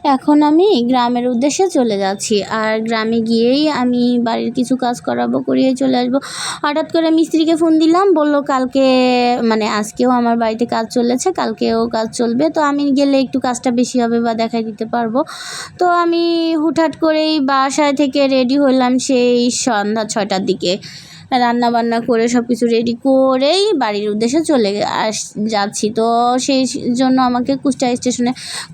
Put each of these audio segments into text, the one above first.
এখন আমি গ্রামের উদ্দেশ্যে চলে যাচ্ছি, আর গ্রামে গিয়েই আমি বাড়ির কিছু কাজ করিয়ে চলে আসবো। হঠাৎ করে মিস্ত্রিকে ফোন দিলাম, বলল কালকে মানে আজকেও আমার বাড়িতে কাজ চলেছে, কালকেও কাজ চলবে, তো আমি গেলে একটু কাজটা বেশি হবে বা দেখাই দিতে পারবো। তো আমি হুটহাট করেই বাসায় থেকে রেডি হলাম সেই সন্ধ্যা 6টার দিকে। রান্না বান্না করে সব কিছু রেডি করেই বাড়ির উদ্দেশ্যে যাচ্ছি। তো সেই জন্য আমাকে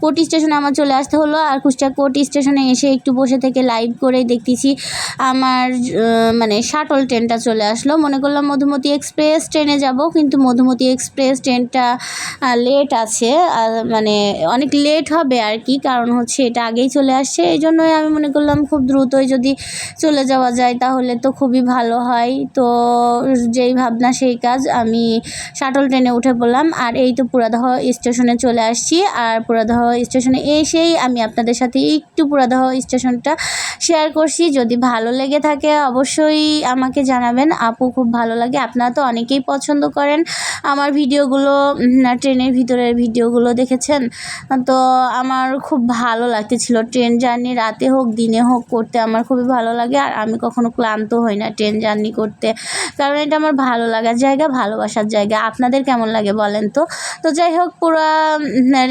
কোটি স্টেশনে আমার চলে আসতে হলো। আর কুষ্টিয়া কোটি স্টেশনে এসে একটু বসে থেকে লাইভ করেই দেখতেছি আমার মানে শাটল ট্রেনটা চলে আসলো। মনে করলাম মধুমতি এক্সপ্রেস ট্রেনে যাব, কিন্তু মধুমতি এক্সপ্রেস ট্রেনটা লেট আছে, মানে অনেক লেট হবে আর কি, কারণ হচ্ছে এটা আগেই চলে আসছে। এই জন্যই আমি মনে করলাম খুব দ্রুতই যদি চলে যাওয়া যায় তাহলে তো খুবই ভালো হয়। তো যেই ভাবনা সেই কাজ, আমি শাটল ট্রেনে উঠে পড়লাম। আর এই তো পুরাদহ স্টেশনে চলে আসছি। আর পুরাদহ স্টেশনে এসেই আমি আপনাদের সাথে একটু পুরাদহ স্টেশনটা শেয়ার করছি। যদি ভালো লেগে থাকে অবশ্যই আমাকে জানাবেন। আপু খুব ভালো লাগে, আপনারা তো অনেকেই পছন্দ করেন আমার ভিডিওগুলো, ট্রেনের ভিতরের ভিডিওগুলো দেখেছেন। তো আমার খুব ভালো লাগতেছিল ট্রেন জার্নি, রাতে হোক দিনে হোক করতে আমার খুবই ভালো লাগে। আর আমি কখনো ক্লান্ত হই না ট্রেন জার্নি করতে, কারণ এটা আমার ভালো লাগার জায়গা, ভালোবাসার জায়গা। আপনাদের কেমন লাগে বলেন তো? তো যাই হোক, পুরো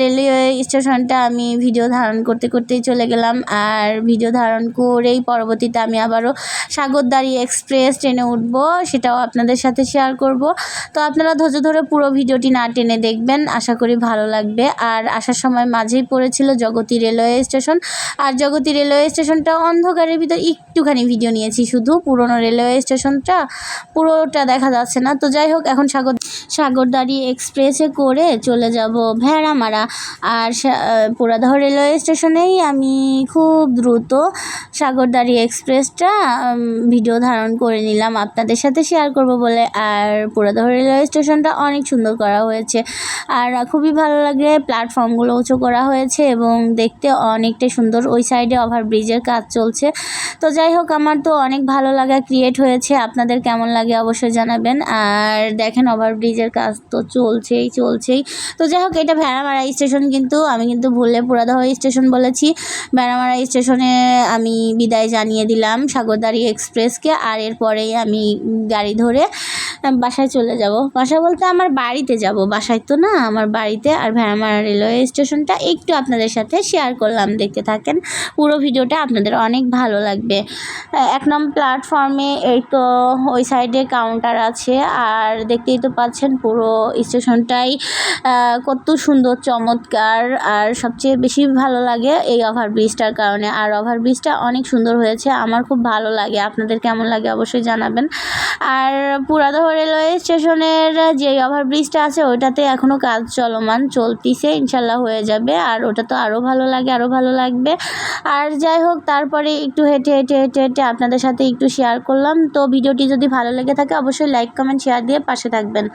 রেলওয়ে স্টেশনটা আমি ভিডিও ধারণ করতেই চলে গেলাম। আর ভিডিও ধারণ করেই পরবর্তীতে আমি আবারও সাগরদাড়ি এক্সপ্রেস ট্রেনে উঠবো, সেটাও আপনাদের সাথে শেয়ার করব। তো আপনারা ধৈর্য ধরে পুরো ভিডিওটি না টেনে দেখবেন, আশা করি ভালো লাগবে। আর আসার সময় মাঝেই পড়েছিল জগতী রেলওয়ে স্টেশন। আর জগতী রেলওয়ে স্টেশনটা অন্ধকারের ভিতর একটুখানি ভিডিও নিয়েছি, শুধু পুরনো রেলওয়ে স্টেশনটা পুরোটা দেখা যাচ্ছে না। তো যাই হোক, এখন সাগরদাড়ি এক্সপ্রেসে করে চলে যাব ভেড়ামারা। আর পুরাদহ রেলওয়ে স্টেশনেই আমি খুব দ্রুত সাগরদাড়ি এক্সপ্রেসটা ভিডিও ধারণ করে নিলাম আপনাদের সাথে শেয়ার করব বলে। আর পুরাদহ রেলওয়ে স্টেশনটা অনেক সুন্দর করা হয়েছে, আর খুবই ভালো লাগে। প্ল্যাটফর্মগুলো উঁচু করা হয়েছে এবং দেখতে অনেকটাই সুন্দর। ওই সাইডে ওভারব্রিজের কাজ চলছে। তো যাই হোক, আমার তো অনেক ভালো লাগা ক্রিয়েট হয়েছে, আপনাদের কেমন লাগে অবশ্যই জানাবেন। আর দেখেন ওভারব্রিজের কাজ তো চলছেই। তো যাই হোক, এটা ভেড়ামারা স্টেশন, কিন্তু আমি কিন্তু ভুলে পুরাদহ স্টেশন বলেছি। ভেড়ামারা স্টেশনে আমি বিদায় জানিয়ে দিলাম সাগরদাড়ি এক্সপ্রেসকে। আর এরপরেই আমি গাড়ি ধরে বাসায় চলে যাব। বাসা বলতে আমার বাড়িতে যাব, বাসায় তো না, আমার বাড়িতে। আর ভেড়ামারা রেলওয়ে স্টেশনটা একটু আপনাদের সাথে শেয়ার করলাম, দেখতে থাকেন পুরো ভিডিওটা, আপনাদের অনেক ভালো লাগবে। 1 নম্বর প্ল্যাটফর্মে এই তো ওই সাইডে কাউন্টার আছে। আর দেখতেই তো পাচ্ছেন পুরো স্টেশনটাই কত সুন্দর, চমৎকার। আর সবচেয়ে বেশি ভালো লাগে এই ওভারব্রিজটার কারণে। আর ওভারব্রিজটা অনেক সুন্দর হয়েছে, আমার খুব ভালো লাগে। আপনাদের কেমন লাগে অবশ্যই জানাবেন। আর পুরাদহ রেলওয়ে স্টেশনের যে ওভারব্রিজটা আছে ওইটাতে এখনও কাজ চলতিছে, ইনশাল্লাহ হয়ে যাবে। আর ওটা তো আরও ভালো লাগবে। আর যাই হোক, তারপরে একটু হেঁটে আপনাদের সাথে একটু শেয়ার করলাম। তো ভিডিওটি যদি ভালো লেগে থাকে অবশ্যই লাইক কমেন্ট শেয়ার দিয়ে পাশে থাকবেন।